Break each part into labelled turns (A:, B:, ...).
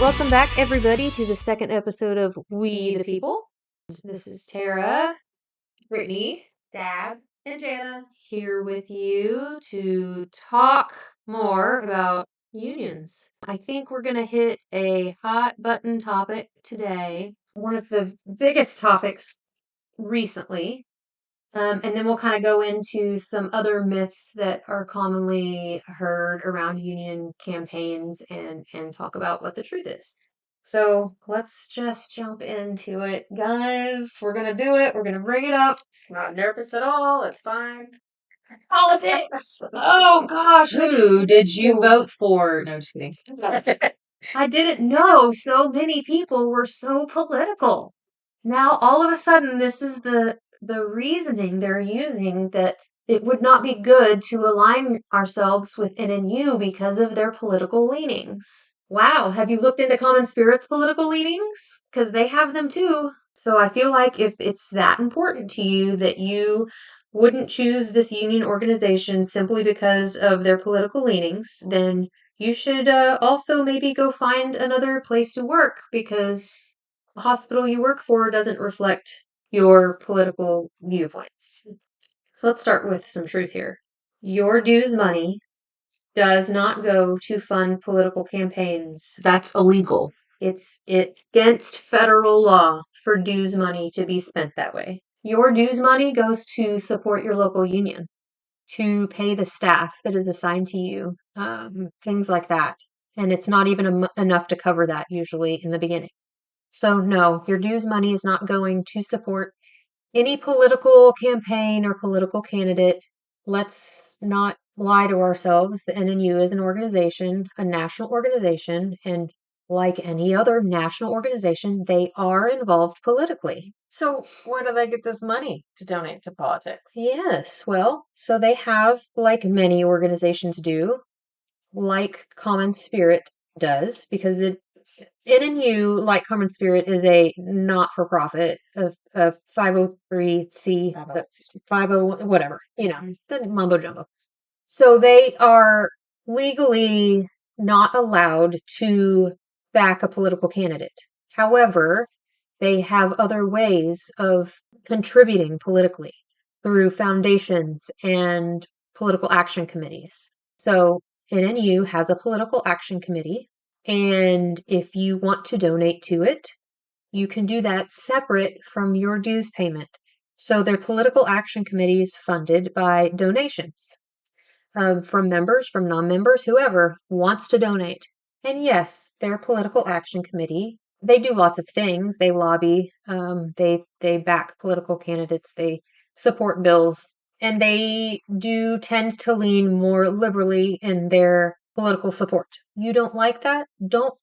A: Welcome back, everybody, to the second episode of We the People. This is Tara, Brittany,
B: Dab,
A: and Jana here with you to talk more about unions. I think we're going to hit a hot button topic today, one of the biggest topics recently. And then we'll kind of go into some other myths that are commonly heard around union campaigns and talk about what the truth is. So let's just jump into it, guys. We're going to do it. We're going to bring it up.
B: not nervous at all. It's fine.
A: Politics. Oh, gosh. Who did you vote for? No, just kidding. I didn't know so many people were so political. Now, all of a sudden, this is the reasoning they're using, that it would not be good to align ourselves with NNU because of their political leanings. Wow, have you looked into Common Spirit's political leanings? Because they have them too. So I feel like if it's that important to you that you wouldn't choose this union organization simply because of their political leanings, then you should also maybe go find another place to work, because the hospital you work for doesn't reflect your political viewpoints. So let's start with some truth here. Your dues money does not go to fund political campaigns. That's illegal. It's against federal law for dues money to be spent that way. Your dues money goes to support your local union, to pay the staff that is assigned to you, things like that. And it's not even enough to cover that usually in the beginning. So no, your dues money is not going to support any political campaign or political candidate. Let's not lie to ourselves. The NNU is an organization, a national organization, and like any other national organization, they are involved politically.
B: So where do they get this money to donate to politics?
A: Yes, well, so they have, like many organizations do, like Common Spirit does, because NNU, like Common Spirit, is a not-for-profit, a 503c, 50, whatever, the mumbo jumbo. So they are legally not allowed to back a political candidate. However, they have other ways of contributing politically through foundations and political action committees. So NNU has a political action committee, and if you want to donate to it, you can do that separate from your dues payment. So their political action committee is funded by donations from members, from non-members, whoever wants to donate. And yes, their political action committee, they do lots of things. They lobby, they back political candidates, they support bills, and they do tend to lean more liberally in their political support. You don't like that? Don't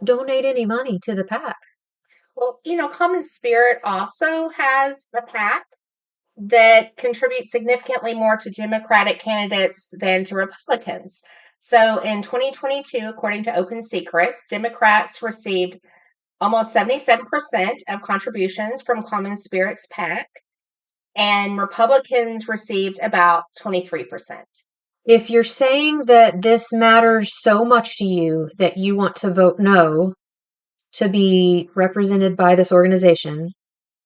A: donate any money to the PAC.
B: Well, Common Spirit also has a PAC that contributes significantly more to Democratic candidates than to Republicans. So in 2022, according to Open Secrets, Democrats received almost 77% of contributions from Common Spirit's PAC, and Republicans received about 23%.
A: If you're saying that this matters so much to you that you want to vote no to be represented by this organization,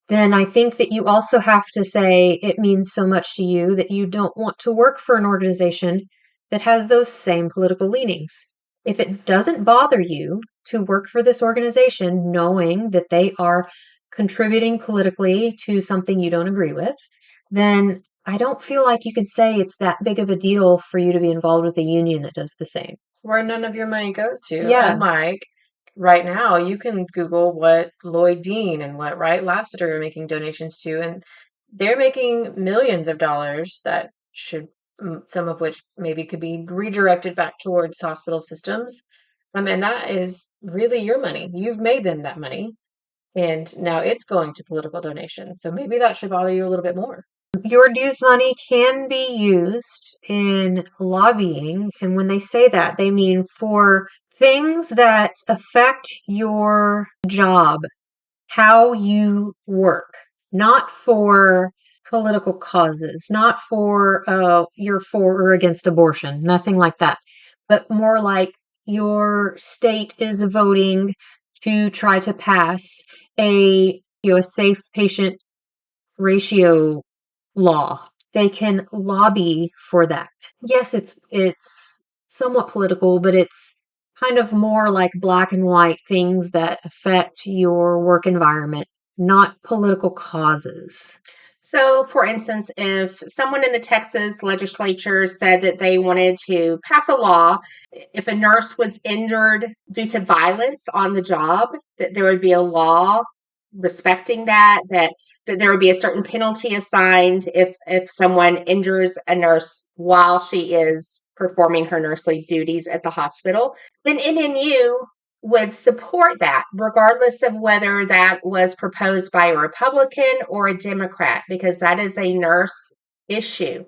A: then I think that you also have to say it means so much to you that you don't want to work for an organization that has those same political leanings. If it doesn't bother you to work for this organization knowing that they are contributing politically to something you don't agree with, then I don't feel like you can say it's that big of a deal for you to be involved with a union that does the same.
B: Where none of your money goes to.
A: Yeah.
B: And Mike, right now, you can Google what Lloyd Dean and what Wright Lassiter are making donations to, and they're making millions of dollars that should, some of which maybe could be redirected back towards hospital systems. And that is really your money. You've made them that money, and now it's going to political donations. So maybe that should bother you a little bit more.
A: Your dues money can be used in lobbying, and when they say that, they mean for things that affect your job, how you work, not for political causes, not for you're for or against abortion, nothing like that, but more like your state is voting to try to pass a safe patient ratio law. They can lobby for that. Yes, it's somewhat political, but it's kind of more like black and white things that affect your work environment, not political causes.
B: So, for instance, if someone in the Texas legislature said that they wanted to pass a law, if a nurse was injured due to violence on the job, that there would be a law respecting that there would be a certain penalty assigned if someone injures a nurse while she is performing her nursely duties at the hospital, then NNU would support that, regardless of whether that was proposed by a Republican or a Democrat, because that is a nurse issue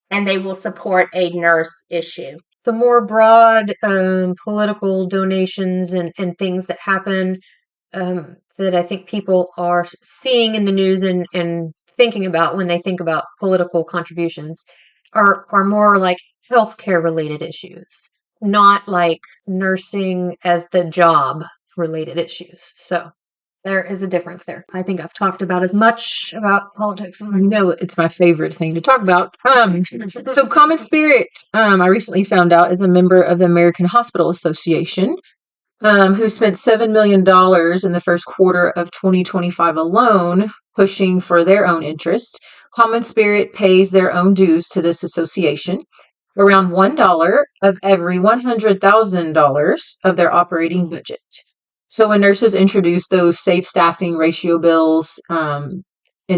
B: and they will support a nurse issue.
A: The more broad political donations and things that happen that I think people are seeing in the news and thinking about when they think about political contributions are more like healthcare related issues, not like nursing as the job related issues. So there is a difference there. I think I've talked about as much about politics as I know.
C: It's my favorite thing to talk about. So Common Spirit, I recently found out, is a member of the American Hospital Association, who spent $7 million in the first quarter of 2025 alone, pushing for their own interest. Common Spirit pays their own dues to this association, around $1 of every $100,000 of their operating budget. So when nurses introduced those safe staffing ratio bills in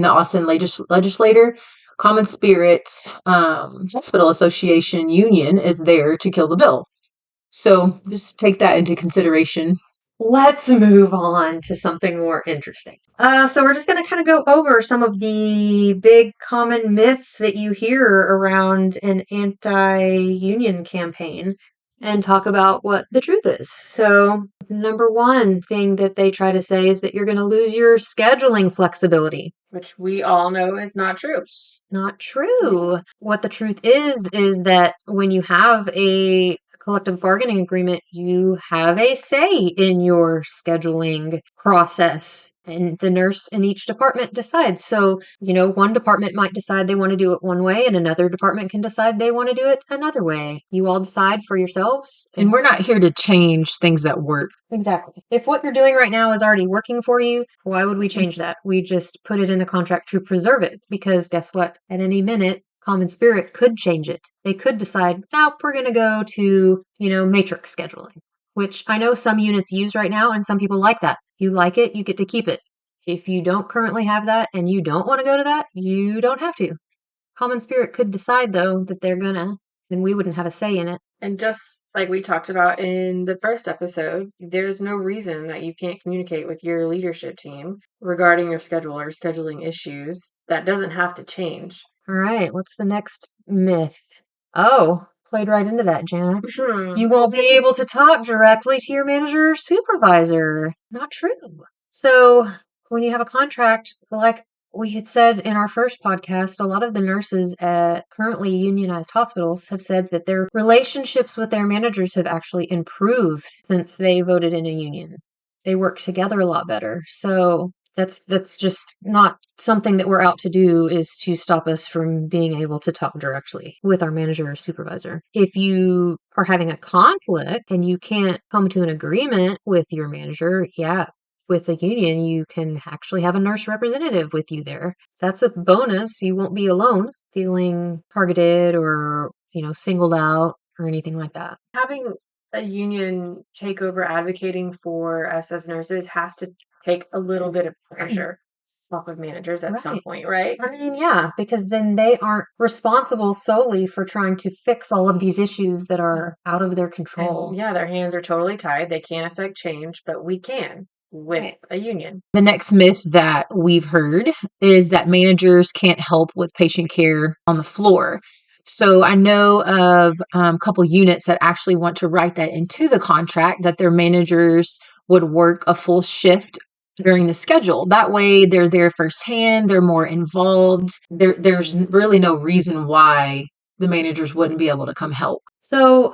C: the Austin legislature, Common Spirit's Hospital Association Union is there to kill the bill. So just take that into consideration.
A: Let's move on to something more interesting. So we're just going to kind of go over some of the big common myths that you hear around an anti-union campaign and talk about what the truth is. So number one thing that they try to say is that you're going to lose your scheduling flexibility.
B: Which we all know is not true.
A: Not true. What the truth is that when you have a collective bargaining agreement, you have a say in your scheduling process, and the nurse in each department decides. So, one department might decide they want to do it one way, and another department can decide they want to do it another way. You all decide for yourselves.
C: And we're not here to change things that work.
A: Exactly. If what you're doing right now is already working for you, why would we change that? We just put it in a contract to preserve it, because guess what? At any minute, Common Spirit could change it. They could decide, nope, we're going to go to, matrix scheduling, which I know some units use right now, and some people like that. You like it, you get to keep it. If you don't currently have that and you don't want to go to that, you don't have to. Common Spirit could decide, though, that they're gonna, and we wouldn't have a say in it.
D: And just like we talked about in the first episode, there's no reason that you can't communicate with your leadership team regarding your schedule or scheduling issues. That doesn't have to change.
A: All right, what's the next myth? Oh, played right into that, Jana. You won't be able to talk directly to your manager or supervisor. Not true. So when you have a contract, like we had said in our first podcast, a lot of the nurses at currently unionized hospitals have said that their relationships with their managers have actually improved since they voted in a union. They work together a lot better. So that's just not something that we're out to do, is to stop us from being able to talk directly with our manager or supervisor. If you are having a conflict and you can't come to an agreement with your manager, with a union, you can actually have a nurse representative with you there. That's a bonus. You won't be alone feeling targeted or, singled out or anything like that.
D: Having a union take over advocating for us as nurses has to take a little bit of pressure off of managers at some point, right?
A: I mean, yeah, because then they aren't responsible solely for trying to fix all of these issues that are out of their control.
D: And yeah, their hands are totally tied. They can't affect change, but we can with a union.
C: The next myth that we've heard is that managers can't help with patient care on the floor. So I know of a couple units that actually want to write that into the contract, that their managers would work a full shift during the schedule. That way they're there firsthand, they're more involved. There's really no reason why the managers wouldn't be able to come help.
A: So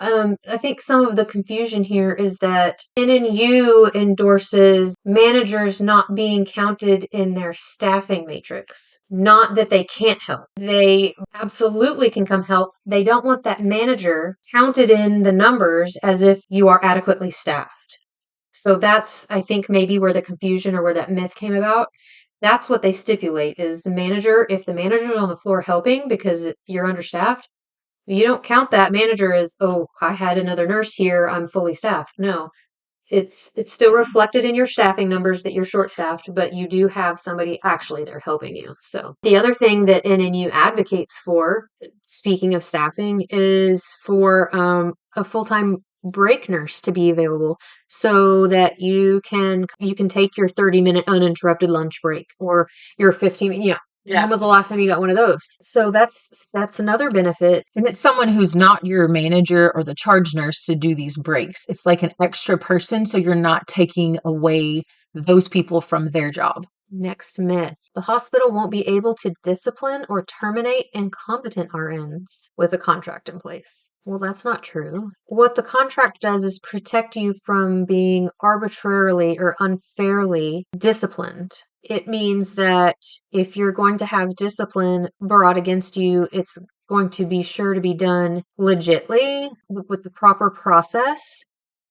A: I think some of the confusion here is that NNU endorses managers not being counted in their staffing matrix. Not that they can't help. They absolutely can come help. They don't want that manager counted in the numbers as if you are adequately staffed. So that's, I think, maybe where the confusion or where that myth came about. That's what they stipulate is the manager, if the manager is on the floor helping because you're understaffed, you don't count that manager as, oh, I had another nurse here, I'm fully staffed. No. It's still reflected in your staffing numbers that you're short staffed, but you do have somebody actually there helping you. So the other thing that NNU advocates for, speaking of staffing, is for a full-time break nurse to be available so that you can take your 30-minute uninterrupted lunch break or your 15
C: Yeah.
A: When was the last time you got one of those? So that's another benefit.
C: And it's someone who's not your manager or the charge nurse to do these breaks. It's like an extra person, so you're not taking away those people from their job.
A: Next myth. The hospital won't be able to discipline or terminate incompetent RNs with a contract in place. Well, that's not true. What the contract does is protect you from being arbitrarily or unfairly disciplined. It means that if you're going to have discipline brought against you, it's going to be sure to be done legitly with the proper process.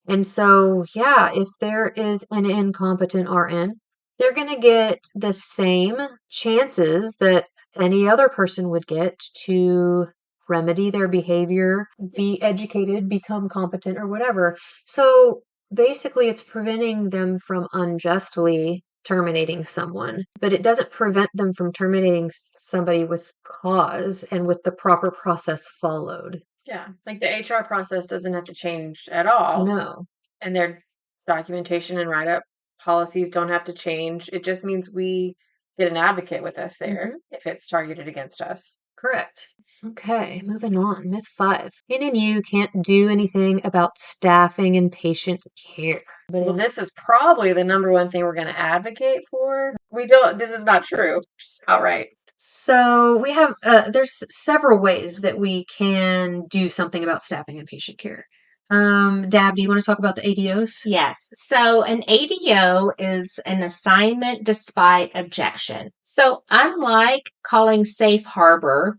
A: And so, yeah, if there is an incompetent RN, they're going to get the same chances that any other person would get to remedy their behavior, be educated, become competent, or whatever. So basically, it's preventing them from unjustly terminating someone, but it doesn't prevent them from terminating somebody with cause and with the proper process followed.
D: Yeah, like the HR process doesn't have to change at all.
A: No.
D: And their documentation and write-up policies don't have to change. It just means we get an advocate with us there if it's targeted against us.
A: Correct. Okay, moving on. Myth 5. NNU can't do anything about staffing and patient care.
D: Well, this is probably the number one thing we're going to advocate for. This is not true. Just outright.
A: So we have, there's several ways that we can do something about staffing and patient care. Dab, do you want to talk about the ADOs?
B: Yes. So an ADO is an assignment despite objection. So unlike calling safe harbor,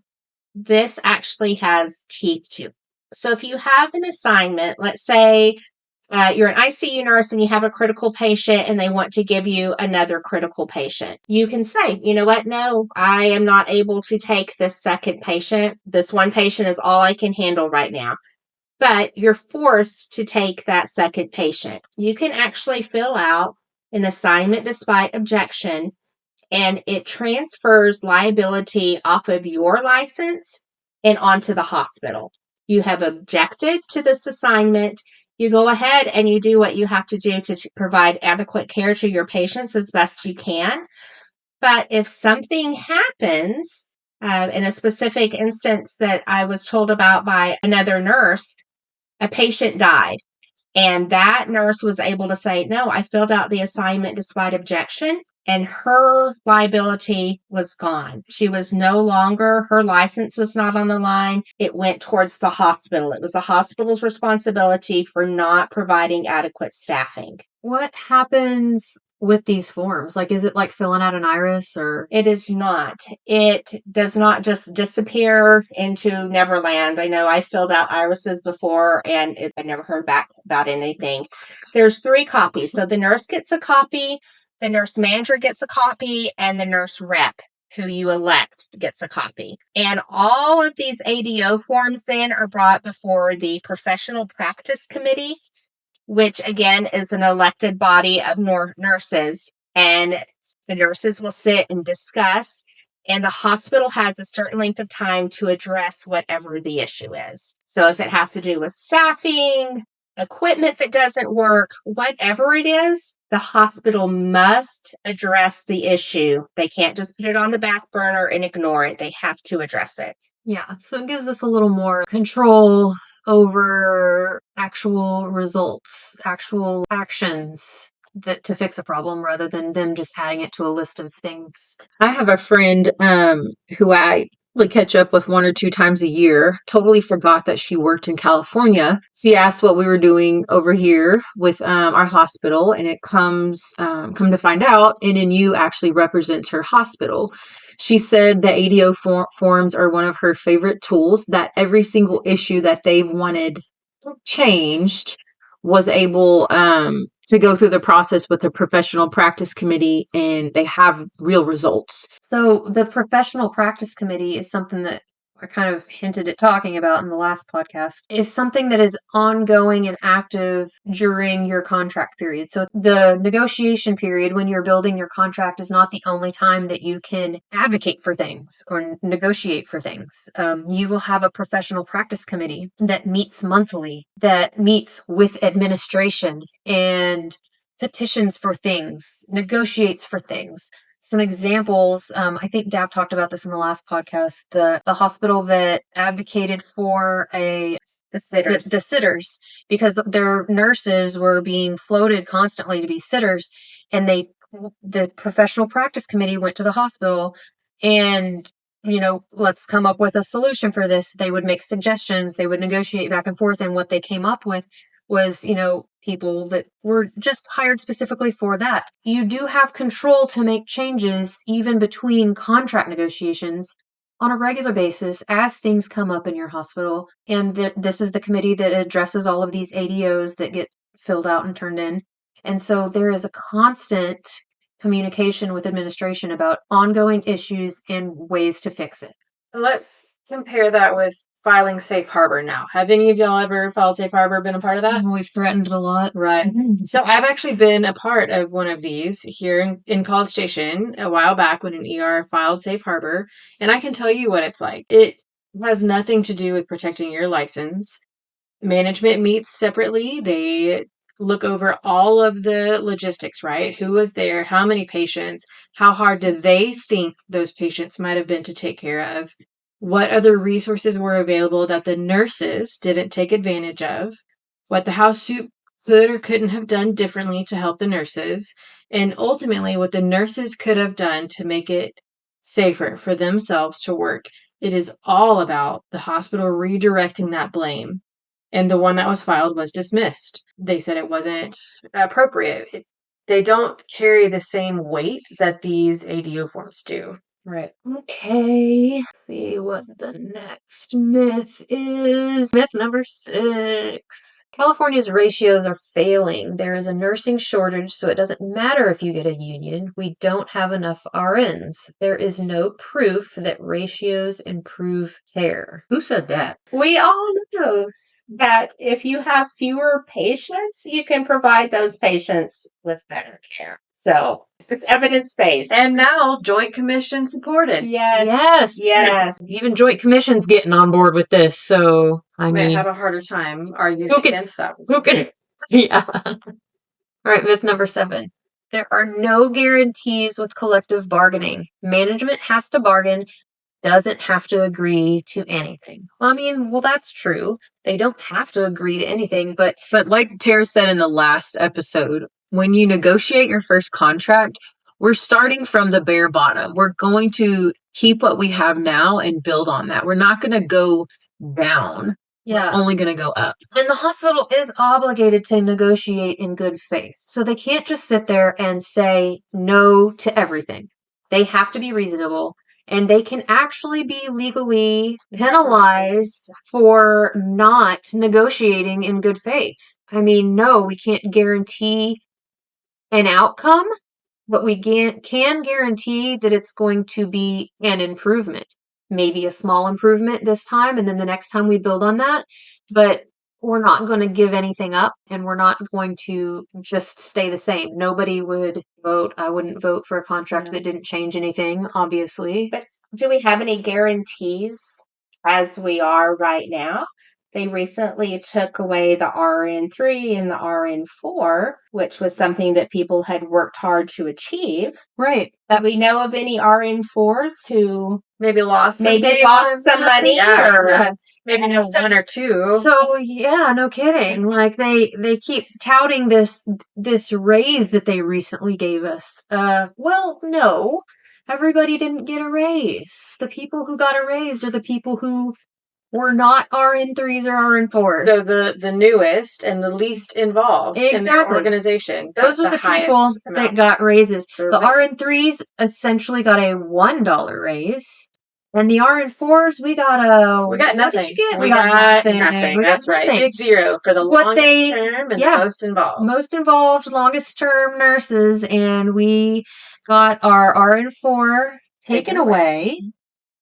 B: this actually has teeth to it. So if you have an assignment, let's say you're an ICU nurse and you have a critical patient and they want to give you another critical patient. You can say, you know what? No, I am not able to take this second patient. This one patient is all I can handle right now. But you're forced to take that second patient. You can actually fill out an assignment despite objection, and it transfers liability off of your license and onto the hospital. You have objected to this assignment. You go ahead and you do what you have to do to provide adequate care to your patients as best you can. But if something happens, in a specific instance that I was told about by another nurse, a patient died. And that nurse was able to say, no, I filled out the assignment despite objection, and her liability was gone. She was no longer, her license was not on the line. It went towards the hospital. It was the hospital's responsibility for not providing adequate staffing.
A: What happens with these forms? Like, is it like filling out an iris or?
B: It is not. It does not just disappear into Neverland. I know I filled out irises before and I never heard back about anything. There's 3 copies. So the nurse gets a copy, the nurse manager gets a copy, and the nurse rep who you elect gets a copy. And all of these ADO forms then are brought before the Professional Practice Committee, which again is an elected body of nurses, and the nurses will sit and discuss, and the hospital has a certain length of time to address whatever the issue is. So if it has to do with staffing, equipment that doesn't work, whatever it is, the hospital must address the issue. They can't just put it on the back burner and ignore it. They have to address it.
A: Yeah, so it gives us a little more control over actual results, actual actions that to fix a problem rather than them just adding it to a list of things.
C: I have a friend who I catch up with 1 or 2 times a year. Totally forgot that she worked in California. She asked what we were doing over here with our hospital, and it come to find out, NNU actually represents her hospital. She said the ADO forms are one of her favorite tools, that every single issue that they've wanted changed was able to go through the process with the professional practice committee, and they have real results.
A: So the professional practice committee is something that I kind of hinted at talking about in the last podcast, is something that is ongoing and active during your contract period. So the negotiation period when you're building your contract is not the only time that you can advocate for things or negotiate for things. You will have a professional practice committee that meets monthly, that meets with administration and petitions for things, negotiates for things. Some examples, I think Dab talked about this in the last podcast, the hospital that advocated for the sitters, because their nurses were being floated constantly to be sitters, and the professional practice committee went to the hospital and, let's come up with a solution for this. They would make suggestions, they would negotiate back and forth, and what they came up with was, people that were just hired specifically for that. You do have control to make changes even between contract negotiations on a regular basis as things come up in your hospital. And this is the committee that addresses all of these ADOs that get filled out and turned in. And so there is a constant communication with administration about ongoing issues and ways to fix it.
D: Let's compare that with filing safe harbor now. Have any of y'all ever filed safe harbor, been a part of that?
A: We've threatened it a lot.
D: Right. So I've actually been a part of one of these here in College Station a while back when an ER filed safe harbor. And I can tell you what it's like. It has nothing to do with protecting your license. Management meets separately. They look over all of the logistics, right? Who was there? How many patients? How hard did they think those patients might have been to take care of? What other resources were available that the nurses didn't take advantage of? What the house soup could or couldn't have done differently to help the nurses? And ultimately, what the nurses could have done to make it safer for themselves to work. It is all about the hospital redirecting that blame. And the one that was filed was dismissed. They said it wasn't appropriate. They don't carry the same weight that these ADO forms do.
A: Right. Okay. Let's see what the next myth is. Myth number 6. California's ratios are failing. There is a nursing shortage, so it doesn't matter if you get a union. We don't have enough RNs. There is no proof that ratios improve care.
C: Who said that?
B: We all know that if you have fewer patients, you can provide those patients with better care. So it's evidence-based.
D: And now Joint Commission supported.
B: Yes.
A: Even Joint Commission's getting on board with this, so
D: I might have a harder time arguing against that.
A: Who can? Yeah. All right, myth number 7. There are no guarantees with collective bargaining. Management has to bargain, doesn't have to agree to anything. Well, that's true. They don't have to agree to anything, but
C: like Tara said in the last episode, when you negotiate your first contract, we're starting from the bare bottom. We're going to keep what we have now and build on that. We're not going to go down.
A: Yeah.
C: We're only going to go up.
A: And the hospital is obligated to negotiate in good faith. So they can't just sit there and say no to everything. They have to be reasonable, and they can actually be legally penalized for not negotiating in good faith. No, we can't guarantee an outcome, but we can guarantee that it's going to be an improvement. Maybe a small improvement this time, and then the next time we build on that. But we're not going to give anything up, and we're not going to just stay the same. Nobody would vote. I wouldn't vote for a contract that didn't change anything, obviously.
B: But do we have any guarantees as we are right now? They recently took away the RN3 and the RN4, which was something that people had worked hard to achieve.
A: Right.
B: Do we know of any RN4s who
D: maybe lost
B: some money?
D: Yeah,
B: or
D: maybe no one or two.
A: So yeah, no kidding. Like they keep touting this raise that they recently gave us. Well, no. everybody didn't get a raise. The people who got a raise are the people who were not RN3s or RN4s.
D: The newest and the least involved in their organization.
A: Those are the people that got raises. The RN3s essentially got a $1 raise. And the RN4s, we got nothing.
D: We got nothing.
A: We got nothing.
D: That's right. Big zero for the longest term and the most involved.
A: Most involved, longest term nurses. And we got our RN4 taken away.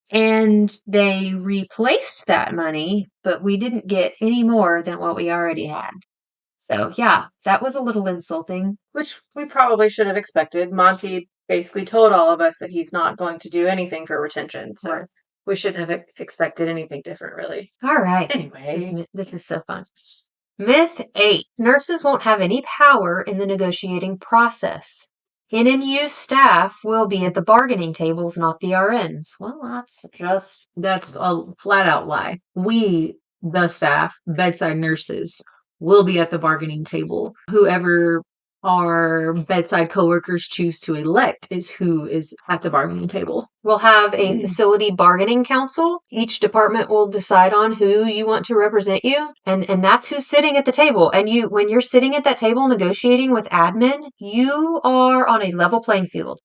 A: And they replaced that money, but we didn't get any more than what we already had. So, yeah, that was a little insulting.
D: Which we probably should have expected. Monty basically told all of us that he's not going to do anything for retention. So we shouldn't have expected anything different, really.
A: All right.
D: Anyway.
A: This is so fun. Myth 8. Nurses won't have any power in the negotiating process. NNU staff will be at the bargaining tables, not the RNs. Well, that's
C: a flat out lie. We, the staff, bedside nurses, will be at the bargaining table. Whoever our bedside coworkers choose to elect is who is at the bargaining table.
A: We'll have a facility bargaining council. Each department will decide on who you want to represent you, and that's who's sitting at the table. And when you're sitting at that table negotiating with admin, you are on a level playing field.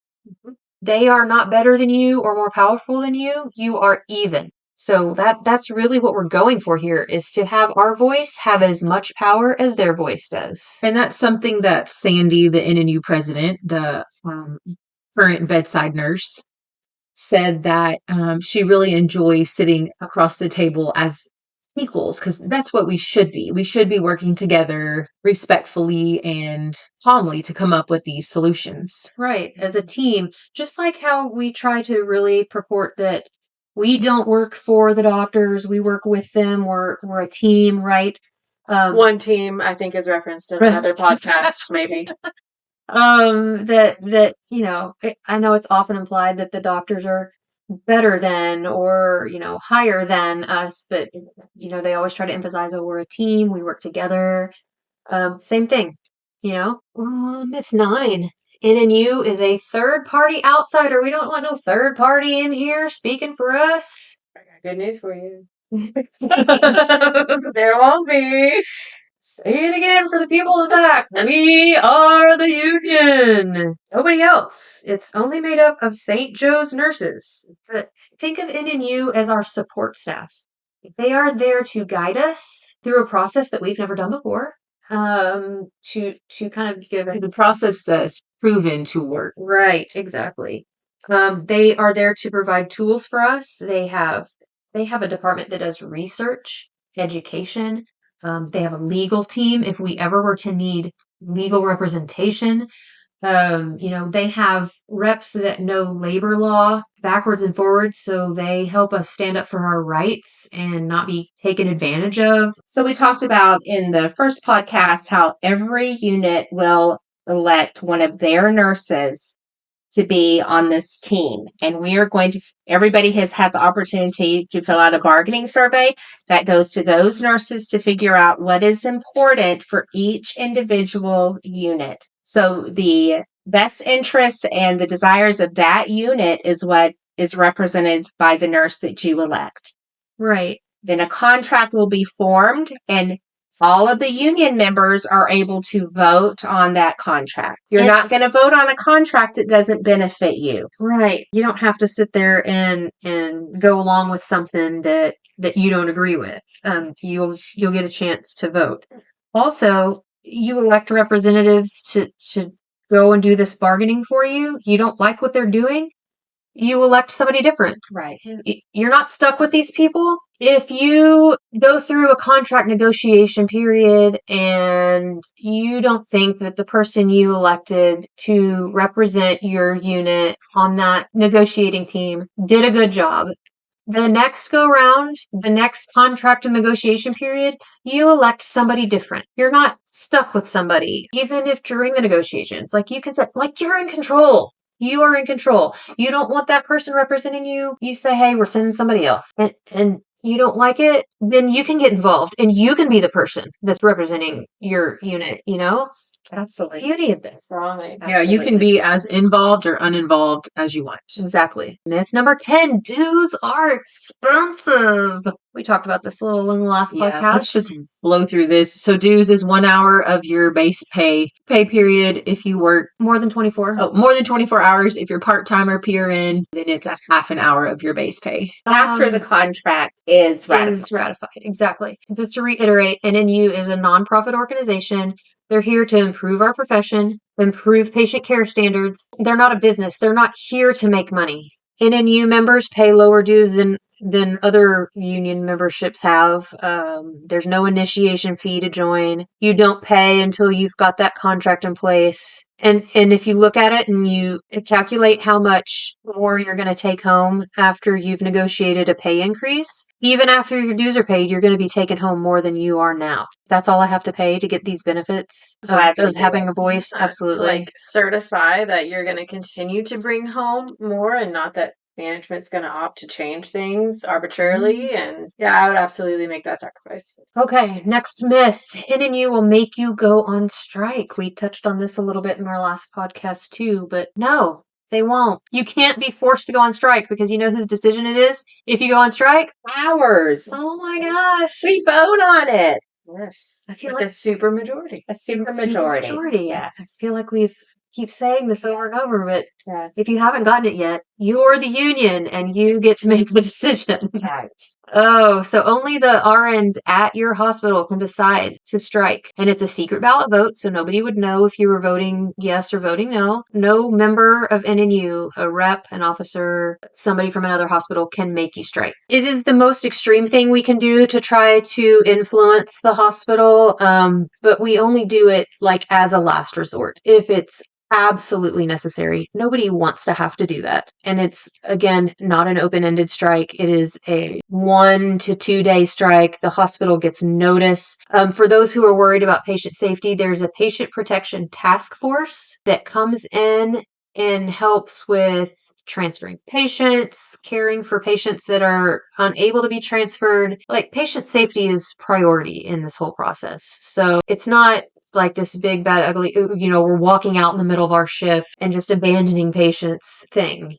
A: They are not better than you or more powerful than you. You are even. So that's really what we're going for here, is to have our voice have as much power as their voice does.
C: And that's something that Sandy, the NNU president, the current bedside nurse, said that she really enjoys sitting across the table as equals, because that's what we should be. We should be working together respectfully and calmly to come up with these solutions.
A: Right, as a team, just like how we try to really purport that we don't work for the doctors, we work with them, we're a team, right?
D: One team, I think, is referenced in another podcast, maybe.
A: That I know it's often implied that the doctors are better than or, higher than us, but, they always try to emphasize, we're a team, we work together. Same thing, Myth 9. NNU is a third-party outsider. We don't want no third party in here speaking for us.
D: I got good news for you. There won't be.
A: Say it again for the people in the back. We are the union. Nobody else. It's only made up of St. Joe's nurses. But think of NNU as our support staff. They are there to guide us through a process that we've never done before. To kind of give
C: the process that's proven to work.
A: Right, exactly. They are there to provide tools for us. They have a department that does research, education. They have a legal team if we ever were to need legal representation. They have reps that know labor law backwards and forwards, so they help us stand up for our rights and not be taken advantage of.
B: So we talked about in the first podcast how every unit will elect one of their nurses to be on this team. And we are everybody has had the opportunity to fill out a bargaining survey that goes to those nurses to figure out what is important for each individual unit. So the best interests and the desires of that unit is what is represented by the nurse that you elect.
A: Right.
B: Then a contract will be formed and all of the union members are able to vote on that contract. You're not going to vote on a contract that doesn't benefit you.
A: Right. You don't have to sit there and go along with something that you don't agree with. You'll get a chance to vote. Also, you elect representatives to go and do this bargaining for you. You don't like what they're doing, you elect somebody different.
B: Right.
A: You're not stuck with these people. If you go through a contract negotiation period and you don't think that the person you elected to represent your unit on that negotiating team did a good job, the next go round, the next contract and negotiation period, you elect somebody different. You're not stuck with somebody, even if during the negotiations, you can say, you're in control. You are in control. You don't want that person representing you. You say, hey, we're sending somebody else. And you don't like it, then you can get involved and you can be the person that's representing your unit,
B: Absolutely.
A: Beauty of this.
D: Strongly.
C: Yeah, you can be as involved or uninvolved as you want.
A: Exactly. Myth number 10, dues are expensive. We talked about this a little in the last podcast.
C: Let's just blow through this. So dues is 1 hour of your base pay period if you work
A: more than 24.
C: more than 24 hours. If you're part-time or PRN, then it's a half an hour of your base pay.
B: After the contract is ratified.
A: Is ratified. Exactly. Just to reiterate, NNU is a nonprofit organization. They're here to improve our profession, improve patient care standards. They're not a business. They're not here to make money. NNU members pay lower dues than other union memberships have. There's no initiation fee to join. You don't pay until you've got that contract in place. And if you look at it and you calculate how much more you're going to take home after you've negotiated a pay increase, even after your dues are paid, you're going to be taking home more than you are now. That's all I have to pay to get these benefits of having a voice. Absolutely.
D: To, like, certify that you're going to continue to bring home more and not that management's going to opt to change things arbitrarily. And yeah, I would absolutely make that sacrifice.
A: Okay, next myth. NNU will make you go on strike. We touched on this a little bit in our last podcast too, but no, they won't. You can't be forced to go on strike because you know whose decision it is if you go on strike?
B: Ours.
A: Oh my gosh.
B: We vote on it.
D: Yes.
A: I feel
D: like a super majority.
B: A super majority.
A: Yes. I feel like we've keep saying this over and over, but if you haven't gotten it yet, you're the union and you get to make the decision.
B: Right.
A: Oh, so only the RNs at your hospital can decide to strike. And it's a secret ballot vote, so nobody would know if you were voting yes or voting no. No member of NNU, a rep, an officer, somebody from another hospital can make you strike. It is the most extreme thing we can do to try to influence the hospital, but we only do it like as a last resort. If it's absolutely necessary. Nobody wants to have to do that. And it's, again, not an open-ended strike. It is a 1 to 2 day strike. The hospital gets notice. For those who are worried about patient safety, there's a patient protection task force that comes in and helps with transferring patients, caring for patients that are unable to be transferred. Like, patient safety is priority in this whole process. So it's not like this big, bad, ugly, we're walking out in the middle of our shift and just abandoning patients thing.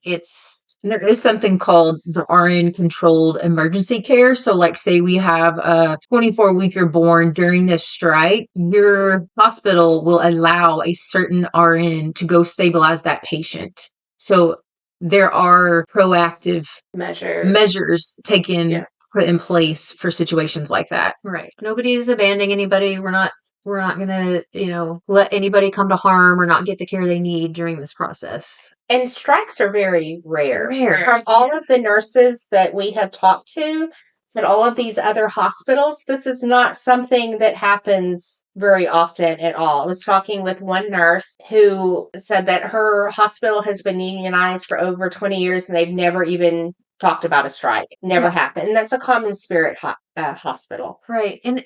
C: There is something called the RN controlled emergency care. So like say we have a 24-weeker born during this strike, your hospital will allow a certain RN to go stabilize that patient. So there are proactive measures taken, put in place for situations like that.
A: Right. Nobody's abandoning anybody. We're not going to, let anybody come to harm or not get the care they need during this process.
B: And strikes are very rare. From all of the nurses that we have talked to at all of these other hospitals, this is not something that happens very often at all. I was talking with one nurse who said that her hospital has been unionized for over 20 years and they've never even talked about a strike. Never happened. And that's a Common Spirit hospital.
A: Right. And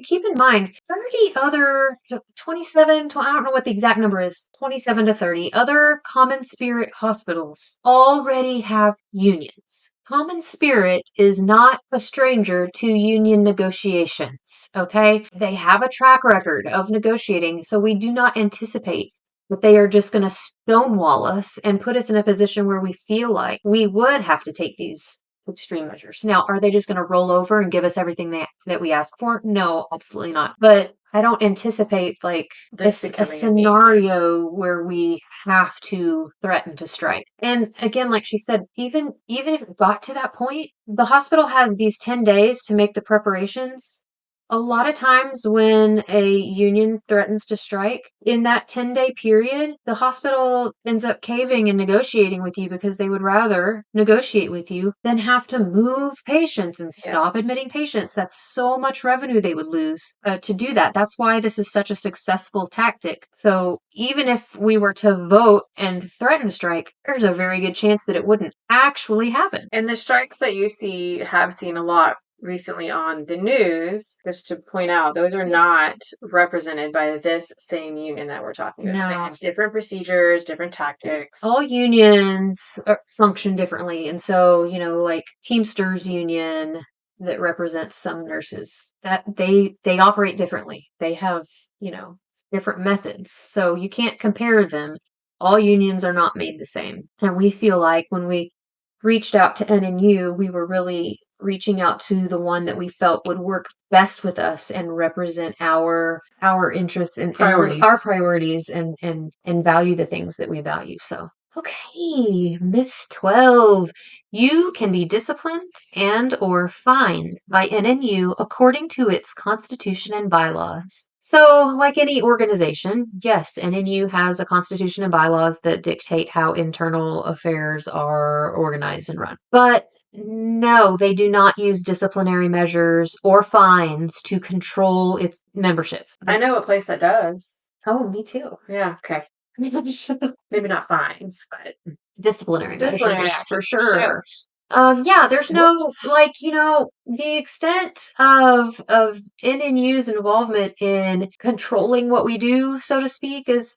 A: keep in mind, 30 other, 27, I don't know what the exact number is, 27 to 30 other Common Spirit hospitals already have unions. Common Spirit is not a stranger to union negotiations, okay? They have a track record of negotiating, so we do not anticipate that they are just going to stonewall us and put us in a position where we feel like we would have to take these extreme measures. Now, are they just going to roll over and give us everything that we ask for? No, absolutely not. But I don't anticipate like a scenario where we have to threaten to strike. And again, like she said, even if it got to that point, the hospital has these 10 days to make the preparations. A lot of times when a union threatens to strike, in that 10-day period, the hospital ends up caving and negotiating with you because they would rather negotiate with you than have to move patients and stop admitting patients. That's so much revenue they would lose to do that. That's why this is such a successful tactic. So even if we were to vote and threaten to strike, there's a very good chance that it wouldn't actually happen.
D: And the strikes that you have seen a lot recently on the news, just to point out, those are not represented by this same union that we're talking about.
A: No.
D: They have different procedures, different tactics.
A: All unions function differently. And so, like Teamsters union that represents some nurses, that they operate differently. They have, different methods. So you can't compare them. All unions are not made the same. And we feel like when we reached out to NNU, we were really reaching out to the one that we felt would work best with us and represent our interests and
C: Priorities.
A: our priorities and value the things that we value. So okay, myth 12. You can be disciplined and or fined by NNU according to its constitution and bylaws. So, like any organization, yes, NNU has a constitution and bylaws that dictate how internal affairs are organized and run. But no, they do not use disciplinary measures or fines to control its membership.
D: I know a place that does.
A: Oh, me too.
D: Yeah. Okay. Maybe not fines, but
A: Disciplinary measures
D: actions,
A: for sure. Yeah, there's no the extent of NNU's involvement in controlling what we do, so to speak, is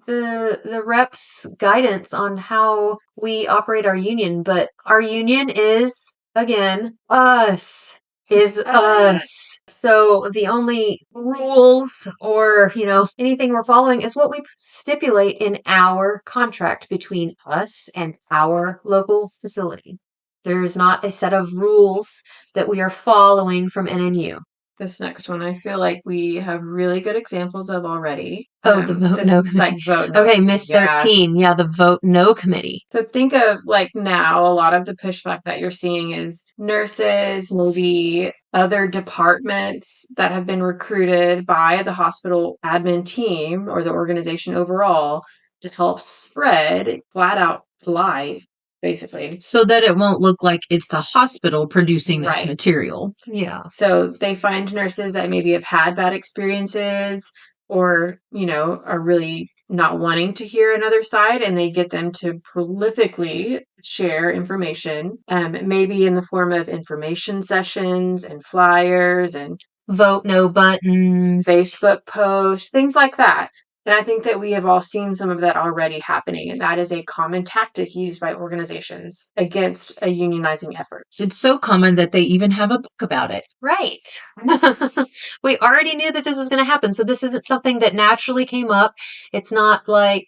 A: the reps' guidance on how we operate our union. But our union is again us. Is us. So the only rules or, anything we're following is what we stipulate in our contract between us and our local facility. There's not a set of rules that we are following from NNU.
D: This next one, I feel like we have really good examples of already.
A: Oh, the vote no committee.
D: Like vote no.
A: Okay, myth 13. Yeah, the vote no committee.
D: So think of like now a lot of the pushback that you're seeing is nurses, maybe other departments that have been recruited by the hospital admin team or the organization overall to help spread flat out lie, basically.
C: So that it won't look like it's the hospital producing this
D: Right.
C: material.
A: Yeah.
D: So they find nurses that maybe have had bad experiences or, are really not wanting to hear another side, and they get them to prolifically share information, maybe in the form of information sessions and flyers and
A: vote no buttons,
D: Facebook posts, things like that. And I think that we have all seen some of that already happening, and that is a common tactic used by organizations against a unionizing effort.
C: It's so common that they even have a book about it.
A: Right. We already knew that this was going to happen, so this isn't something that naturally came up. It's not like,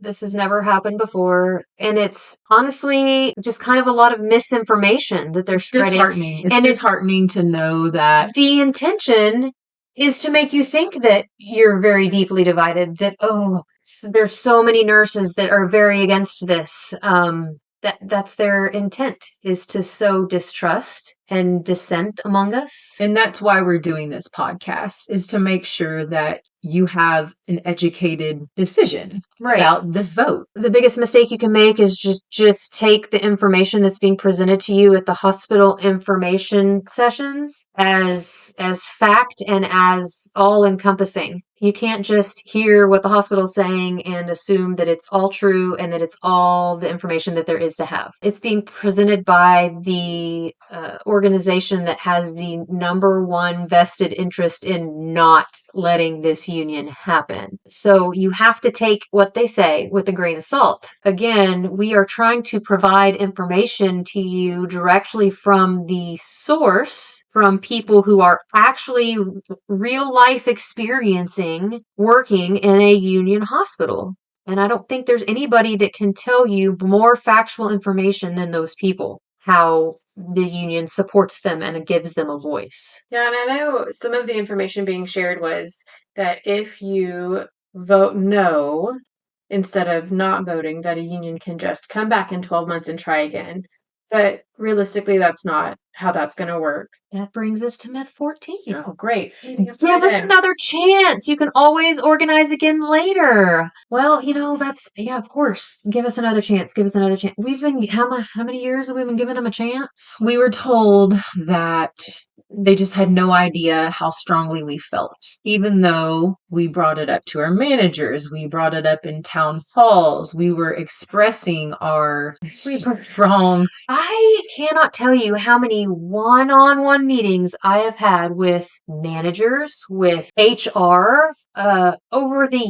A: this has never happened before, and it's honestly just kind of a lot of misinformation that they're spreading.
C: Disheartening. It's disheartening to know that
A: the intention is to make you think that you're very deeply divided, that, there's so many nurses that are very against this. That's their intent, is to sow distrust and dissent among us.
C: And that's why we're doing this podcast, is to make sure that you have an educated decision about this vote.
A: The biggest mistake you can make is just take the information that's being presented to you at the hospital information sessions as fact and as all encompassing. You can't just hear what the hospital's saying and assume that it's all true and that it's all the information that there is to have. It's being presented by the organization that has the number one vested interest in not letting this union happen. So you have to take what they say with a grain of salt. Again, we are trying to provide information to you directly from the source, from people who are actually real life experiencing working in a union hospital. And I don't think there's anybody that can tell you more factual information than those people, how the union supports them and gives them a voice.
D: Yeah, and I know some of the information being shared was that if you vote no instead of not voting, that a union can just come back in 12 months and try again. But realistically, that's not how that's going to work.
A: That brings us to myth 14.
D: Oh, great.
A: Give us another chance. You can always organize again later. Well, of course. Give us another chance. Give us another chance. We've been, how many years have we been giving them a chance?
C: We were told that they just had no idea how strongly we felt. Even though we brought it up to our managers, we brought it up in town halls, we were expressing our strong.
A: I cannot tell you how many one-on-one meetings I have had with managers, with HR, over the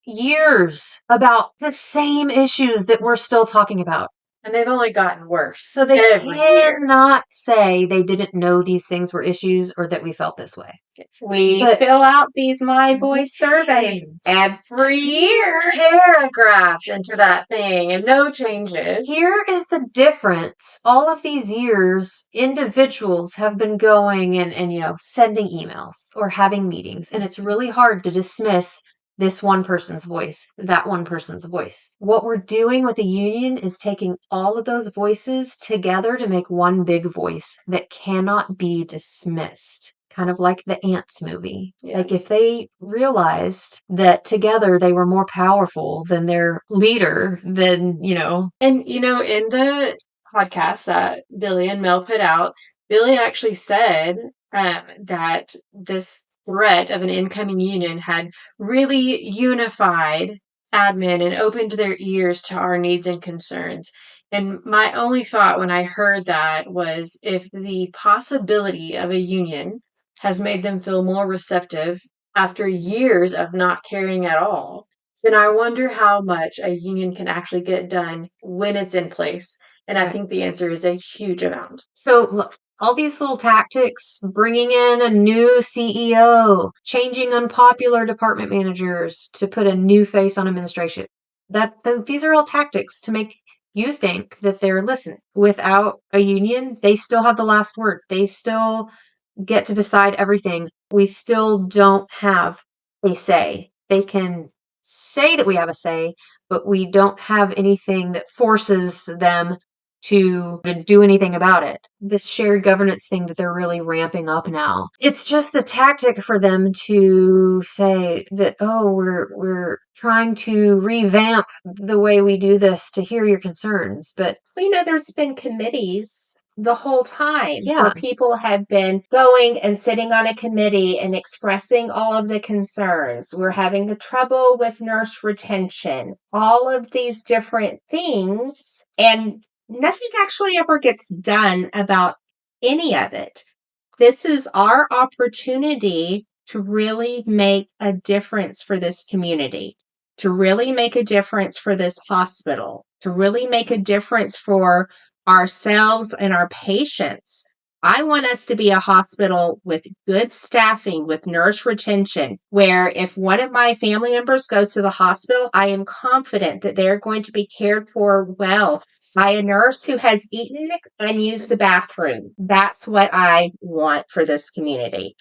A: years about the same issues that we're still talking about.
D: And they've only gotten worse.
A: So they
D: every year.
A: cannot say they didn't know these things were issues or that we felt this way.
B: We
A: But-
B: fill out these My Voice surveys every year.
D: Paragraphs into that thing and no changes.
A: Here is the difference. All of these years, individuals have been going and sending emails or having meetings, and it's really hard to dismiss this one person's voice, that one person's voice. What we're doing with the union is taking all of those voices together to make one big voice that cannot be dismissed. Kind of like the Ants movie.
D: Yeah.
A: Like if they realized that together they were more powerful than their leader, then,
D: And, in the podcast that Billy and Mel put out, Billy actually said that this threat of an incoming union had really unified admin and opened their ears to our needs and concerns. And my only thought when I heard that was if the possibility of a union has made them feel more receptive after years of not caring at all, then I wonder how much a union can actually get done when it's in place. And I
A: Right.
D: think the answer is a huge amount.
A: So look, all these little tactics, bringing in a new CEO, changing unpopular department managers to put a new face on administration. These are all tactics to make you think that they're listening. Without a union, they still have the last word. They still get to decide everything. We still don't have a say. They can say that we have a say, but we don't have anything that forces them to do anything about it. This shared governance thing that they're really ramping up now. It's just a tactic for them to say that, oh, we're trying to revamp the way we do this to hear your concerns. But
B: There's been committees the whole time
A: Yeah.
B: where people have been going and sitting on a committee and expressing all of the concerns. We're having the trouble with nurse retention, all of these different things, and nothing actually ever gets done about any of it. This is our opportunity to really make a difference for this community, to really make a difference for this hospital, to really make a difference for ourselves and our patients. I want us to be a hospital with good staffing, with nurse retention, where if one of my family members goes to the hospital, I am confident that they're going to be cared for well by a nurse who has eaten and used the bathroom. That's what I want for this community.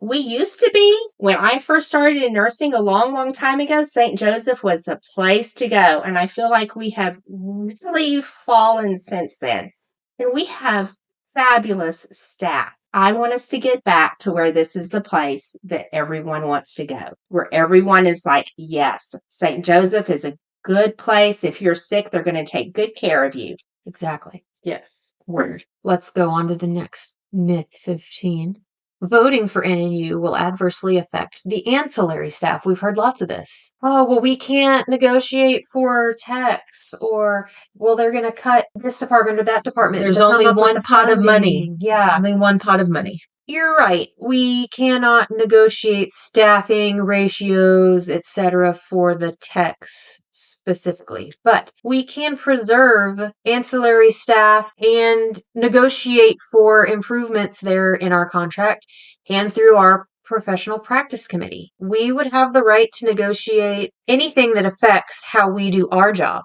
B: We used to be, when I first started in nursing a long, long time ago, St. Joseph was the place to go. And I feel like we have really fallen since then. And we have fabulous staff. I want us to get back to where this is the place that everyone wants to go, where everyone is like, yes, St. Joseph is a good place. If you're sick, they're going to take good care of you.
A: exactly.
D: Yes.
A: Word. Let's go on to the next myth 15. Voting for NNU will adversely affect the ancillary staff. We've heard lots of this. Oh, well, we can't negotiate for techs, or, well, they're going to cut this department or that department.
C: There's
A: to come
C: only
A: up with
C: one
A: the
C: pot of money.
A: funding. Yeah.
C: Only one pot of money.
A: You're right. We cannot negotiate staffing ratios, etc., for the techs specifically, but we can preserve ancillary staff and negotiate for improvements there in our contract and through our professional practice committee. We would have the right to negotiate anything that affects how we do our job.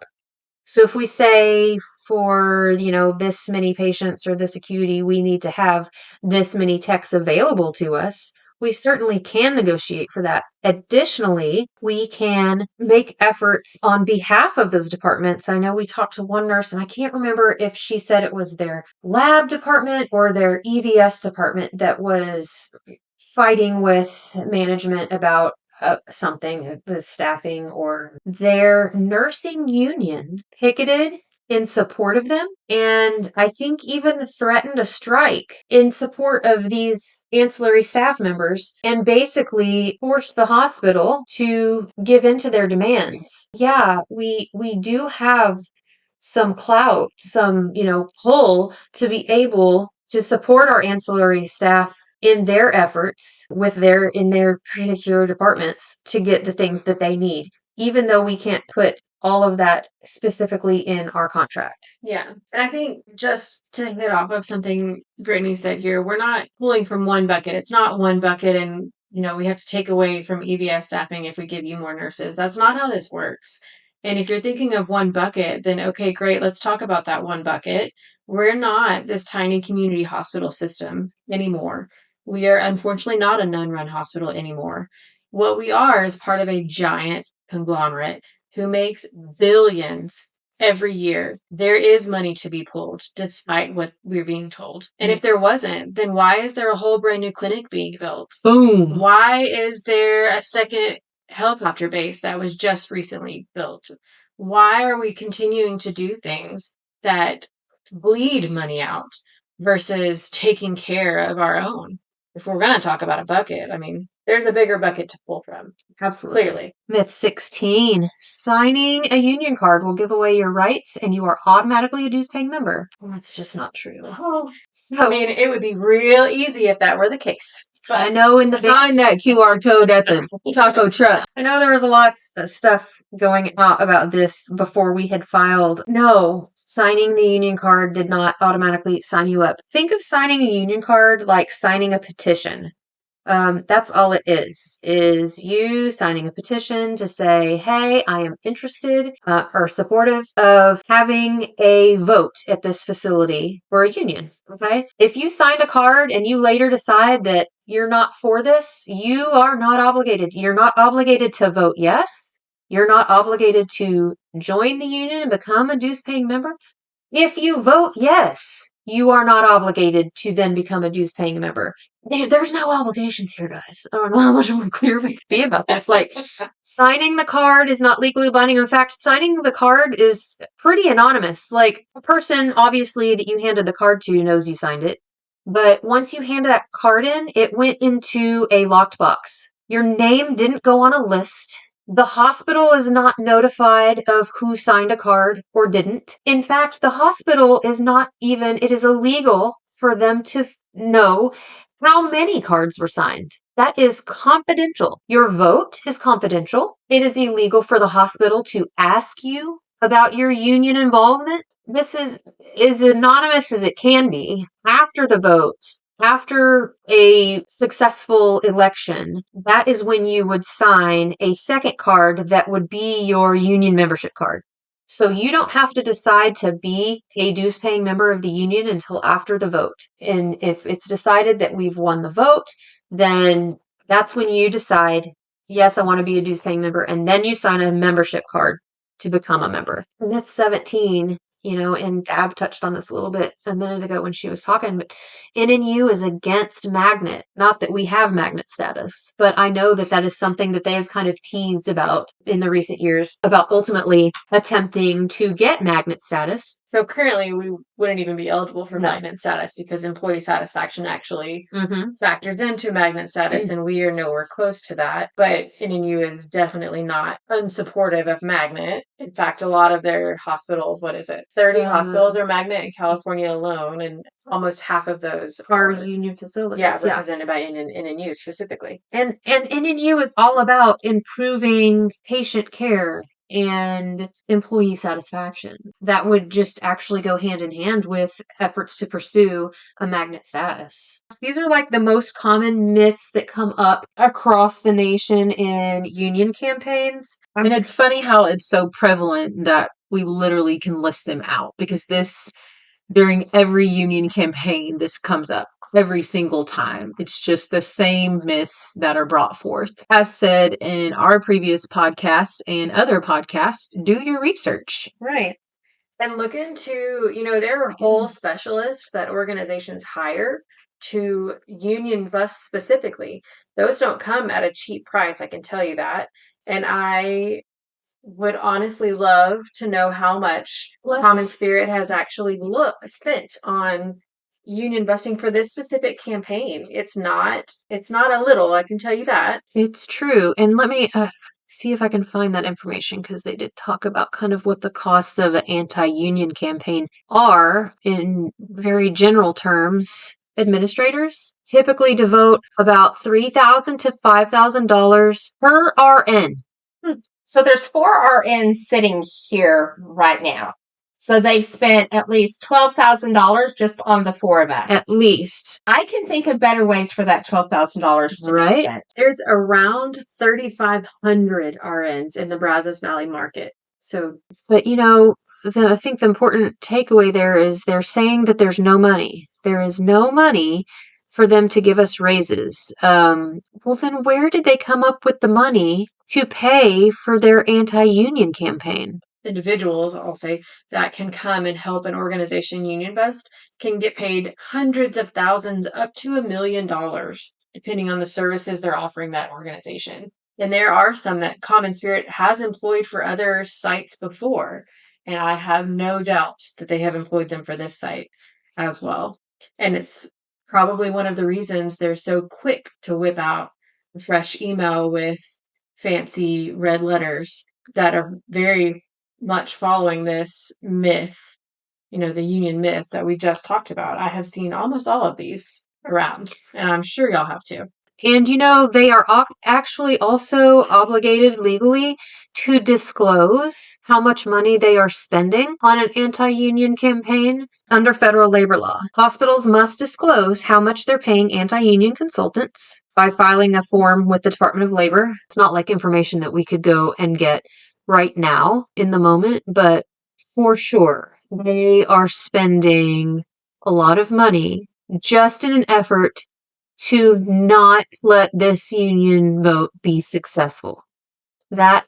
A: So if we say for, this many patients or this acuity, we need to have this many techs available to us, we certainly can negotiate for that. Additionally, we can make efforts on behalf of those departments. I know we talked to one nurse, and I can't remember if she said it was their lab department or their EVS department that was fighting with management about something, it was staffing, or their nursing union picketed in support of them, and I think even threatened a strike in support of these ancillary staff members and basically forced the hospital to give in to their demands. Yeah, we do have some clout, some, pull to be able to support our ancillary staff in their efforts in their particular departments to get the things that they need. Even though we can't put all of that specifically in our contract.
D: Yeah. And I think just to hit off of something Brittany said here, we're not pulling from one bucket. It's not one bucket and, we have to take away from EVS staffing if we give you more nurses. That's not how this works. And if you're thinking of one bucket, then okay, great. Let's talk about that one bucket. We're not this tiny community hospital system anymore. We are unfortunately not a nun-run hospital anymore. What we are is part of a giant conglomerate who makes billions every year. There is money to be pulled, despite what we're being told. And if there wasn't, then why is there a whole brand new clinic being built?
C: Boom.
D: Why is there a second helicopter base that was just recently built? Why are we continuing to do things that bleed money out versus taking care of our own? If we're going to talk about a bucket, there's a bigger bucket to pull from.
A: Absolutely.
D: Clearly.
A: Myth 16. Signing a union card will give away your rights and you are automatically a dues paying member. Well, that's just not true.
D: So, it would be real easy if that were the case.
A: But I know
C: Sign that QR code at the taco truck.
A: I know there was a lot of stuff going out about this before we had filed. No, signing the union card did not automatically sign you up. Think of signing a union card like signing a petition. That's all it is you signing a petition to say, hey, I am interested or supportive of having a vote at this facility for a union. Okay. If you signed a card and you later decide that you're not for this, you are not obligated. You're not obligated to vote yes. You're not obligated to join the union and become a dues paying member. If you vote yes, you are not obligated to then become a dues paying member. There's no obligation here, guys. I don't know how much more clear we could be about this. Like, signing the card is not legally binding. In fact, signing the card is pretty anonymous. Like, the person, obviously, that you handed the card to knows you signed it. But once you hand that card in, it went into a locked box. Your name didn't go on a list. The hospital is not notified of who signed a card or didn't. In fact, the hospital is not even, it is illegal for them to know how many cards were signed. That is confidential. Your vote is confidential. It is illegal for the hospital to ask you about your union involvement. This is as anonymous as it can be. After the vote, after a successful election, that is when you would sign a second card that would be your union membership card. So you don't have to decide to be a dues paying member of the union until after the vote. And if it's decided that we've won the vote, then that's when you decide, yes, I want to be a dues paying member. And then you sign a membership card to become a member. Myth 17, and Dab touched on this a little bit a minute ago when she was talking, but NNU is against magnet. Not that we have magnet status, but I know that that is something that they have kind of teased about in the recent years about ultimately attempting to get magnet status.
D: So currently we wouldn't even be eligible for magnet status because employee satisfaction actually factors into magnet status and we are nowhere close to that. But NNU is definitely not unsupportive of magnet. In fact, a lot of their hospitals, 30 hospitals are magnet in California alone, and almost half of those
A: are union facilities.
D: Yeah, represented by NNU specifically.
A: And NNU is all about improving patient care and employee satisfaction. That would just actually go hand in hand with efforts to pursue a magnet status. These are like the most common myths that come up across the nation in union campaigns.
C: And it's funny how it's so prevalent that we literally can list them out because during every union campaign, this comes up every single time. It's just the same myths that are brought forth. As said in our previous podcast and other podcasts, do your research.
D: Right. And look into, there are whole specialists that organizations hire to union bus specifically. Those don't come at a cheap price, I can tell you that. And I would honestly love to know how much Common Spirit has actually spent on union busing for this specific campaign. It's not a little, I can tell you that.
A: It's true. And let me see if I can find that information because they did talk about kind of what the costs of an anti-union campaign are in very general terms. Administrators typically devote about $3,000 to $5,000 per RN.
B: So there's 4 RNs sitting here right now. So they've spent at least $12,000 just on the 4 of us.
A: At least.
B: I can think of better ways for that $12,000 to be spent.
D: There's around 3,500 RNs in the Brazos Valley market. So,
A: but I think the important takeaway there is they're saying that there's no money. There is no money for them to give us raises. Well, then where did they come up with the money to pay for their anti-union campaign?
D: individuals, I'll say, that can come and help an organization union vest can get paid hundreds of thousands up to $1 million, depending on the services they're offering that organization. And there are some that Common Spirit has employed for other sites before. And I have no doubt that they have employed them for this site as well. And it's probably one of the reasons they're so quick to whip out a fresh email with fancy red letters that are very much following this myth, the union myth that we just talked about. I have seen almost all of these around, and I'm sure y'all have too.
A: And they are actually also obligated legally to disclose how much money they are spending on an anti-union campaign under federal labor law. Hospitals must disclose how much they're paying anti-union consultants by filing a form with the Department of Labor. It's not like information that we could go and get right now in the moment, but for sure, they are spending a lot of money just in an effort to not let this union vote be successful. That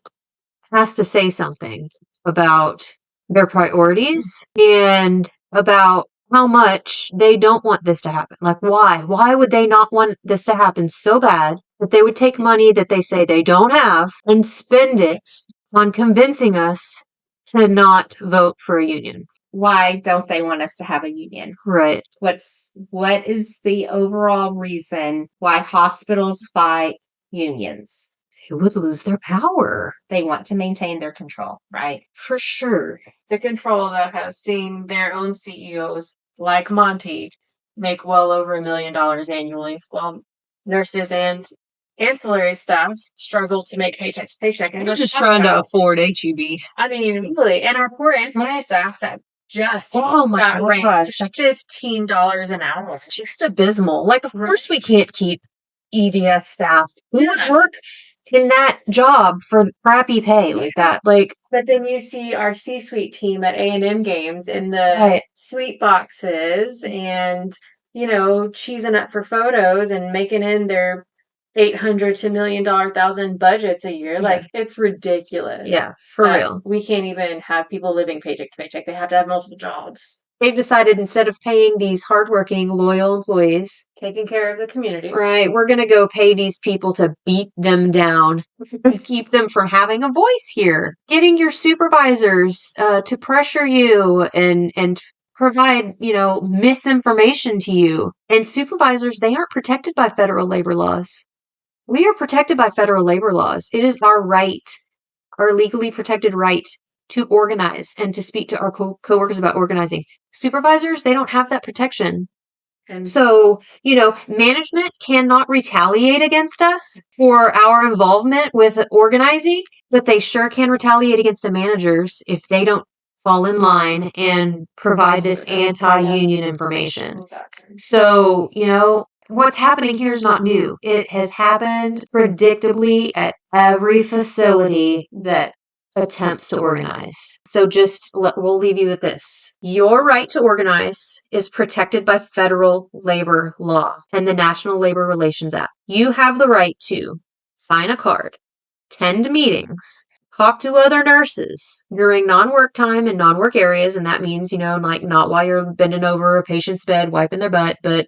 A: has to say something about their priorities and about how much they don't want this to happen. Like, why? Why would they not want this to happen so bad that they would take money that they say they don't have and spend it on convincing us to not vote for a union?
B: Why don't they want us to have a union?
A: Right.
B: What is the overall reason why hospitals fight unions?
A: They would lose their power.
B: They want to maintain their control, right?
A: For sure.
D: The control that has seen their own CEOs, like Monty, make well over $1 million annually, while nurses and ancillary staff struggle to make paycheck to paycheck. And
A: they're just trying to afford HUB.
D: I mean, really. And our poor ancillary staff that just
A: got
D: raised to $15 an hour.
A: It's just abysmal. Like, of course we can't keep EVS staff. We don't work in that job for crappy pay like that.
D: But then you see our C-suite team at A&M games in the suite boxes and, cheesing up for photos and making in their $800 to $1 million budgets a year. Like, it's ridiculous.
A: Yeah, for real.
D: We can't even have people living paycheck to paycheck. They have to have multiple jobs.
A: They've decided instead of paying these hardworking, loyal employees,
D: taking care of the community,
A: right, we're going to go pay these people to beat them down, keep them from having a voice here, getting your supervisors to pressure you and provide, misinformation to you. And supervisors, they aren't protected by federal labor laws. We are protected by federal labor laws. It is our right, our legally protected right to organize and to speak to our coworkers about organizing. Supervisors, they don't have that protection. And so, management cannot retaliate against us for our involvement with organizing, but they sure can retaliate against the managers if they don't fall in line and provide this anti-union information. Exactly. So, what's happening here is not new. It has happened predictably at every facility that attempts to organize. So we'll leave you with this. Your right to organize is protected by federal labor law and the National Labor Relations Act. You have the right to sign a card, attend meetings, talk to other nurses during non-work time in non-work areas. And that means, not while you're bending over a patient's bed, wiping their butt, but,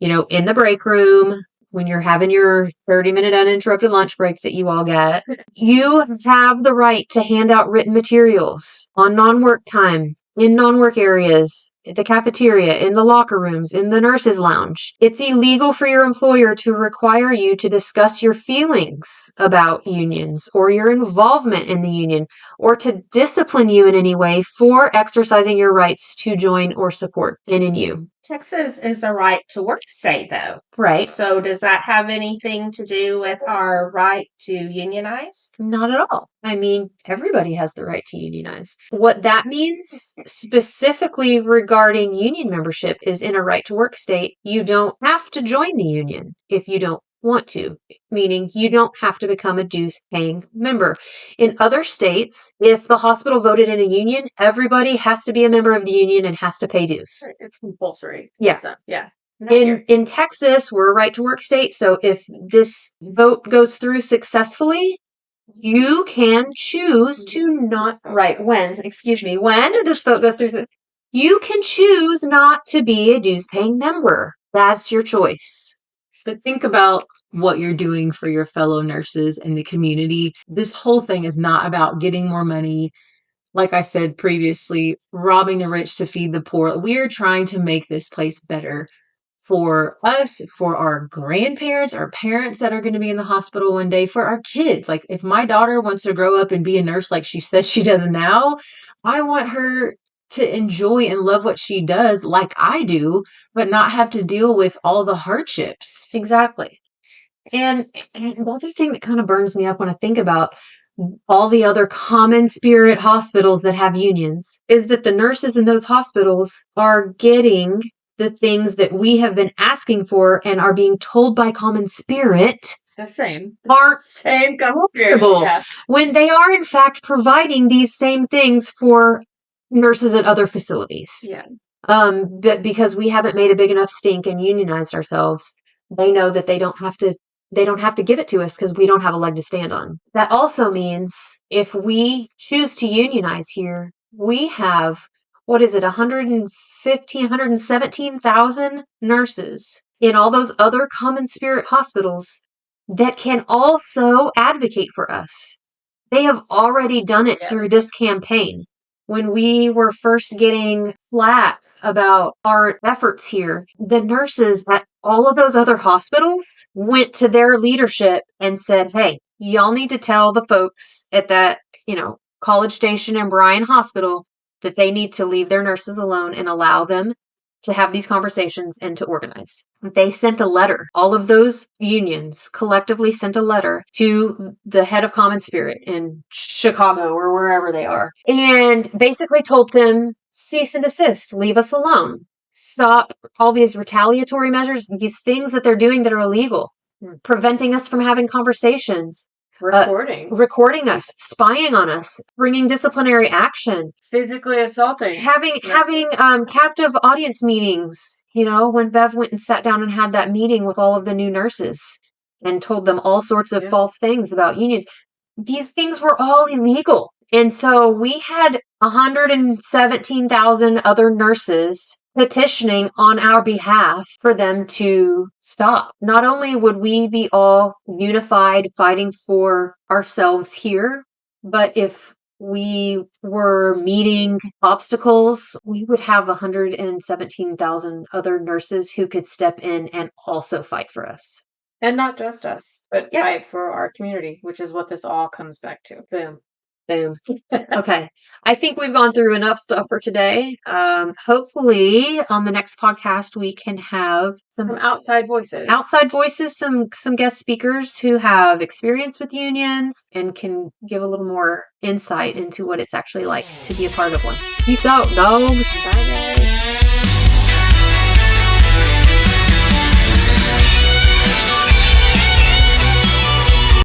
A: in the break room, when you're having your 30-minute uninterrupted lunch break that you all get. You have the right to hand out written materials on non-work time, in non-work areas, at the cafeteria, in the locker rooms, in the nurses' lounge. It's illegal for your employer to require you to discuss your feelings about unions or your involvement in the union or to discipline you in any way for exercising your rights to join or support NNU.
B: Texas is a right to work state, though.
A: Right.
B: So does that have anything to do with our right to unionize?
A: Not at all. I mean, everybody has the right to unionize. What that means specifically regarding union membership is in a right to work state, you don't have to join the union if you don't want to, meaning you don't have to become a dues paying member. In other states, if the hospital voted in a union, everybody has to be a member of the union and has to pay dues.
B: It's compulsory.
A: Yeah.
B: So, yeah.
A: In Texas, we're a right to work state. So if this vote goes through successfully, you can choose to not, when this vote goes through, you can choose not to be a dues paying member. That's your choice.
C: But think about what you're doing for your fellow nurses and the community. This whole thing is not about getting more money. Like I said previously, robbing the rich to feed the poor. We're trying to make this place better for us, for our grandparents, our parents that are going to be in the hospital one day, for our kids. Like if my daughter wants to grow up and be a nurse like she says she does now, I want her to enjoy and love what she does like I do, but not have to deal with all the hardships.
A: Exactly. And the other thing that kind of burns me up when I think about all the other common spirit hospitals that have unions is that the nurses in those hospitals are getting the things that we have been asking for and are being told by common spirit
B: the same
A: aren't
B: comfortable,
A: when they are in fact providing these same things for nurses at other facilities.
B: Yeah.
A: But because we haven't made a big enough stink and unionized ourselves, they know that they don't have to give it to us because we don't have a leg to stand on. That also means if we choose to unionize here, we have, 117,000 nurses in all those other common spirit hospitals that can also advocate for us. They have already done it through this campaign. When we were first getting flack about our efforts here, the nurses at all of those other hospitals went to their leadership and said, hey, y'all need to tell the folks at that, College Station and Bryan Hospital that they need to leave their nurses alone and allow them to have these conversations and to organize. They sent a letter. All of those unions collectively sent a letter to the head of Common Spirit in Chicago or wherever they are, and basically told them, cease and desist, leave us alone. Stop all these retaliatory measures, these things that they're doing that are illegal, preventing us from having conversations. Recording us, spying on us, bringing disciplinary action,
B: physically assaulting,
A: having captive audience meetings. When Bev went and sat down and had that meeting with all of the new nurses and told them all sorts of false things about unions, these things were all illegal. And so we had 117,000 other nurses petitioning on our behalf for them to stop. Not only would we be all unified fighting for ourselves here, but if we were meeting obstacles, we would have 117,000 other nurses who could step in and also fight for us.
D: And not just us, but fight for our community, which is what this all comes back to.
A: Boom. Boom. Okay. I think we've gone through enough stuff for today. Hopefully on the next podcast, we can have
D: some outside voices,
A: some guest speakers who have experience with unions and can give a little more insight into what it's actually like to be a part of one. Peace out, dogs.
D: Bye, guys.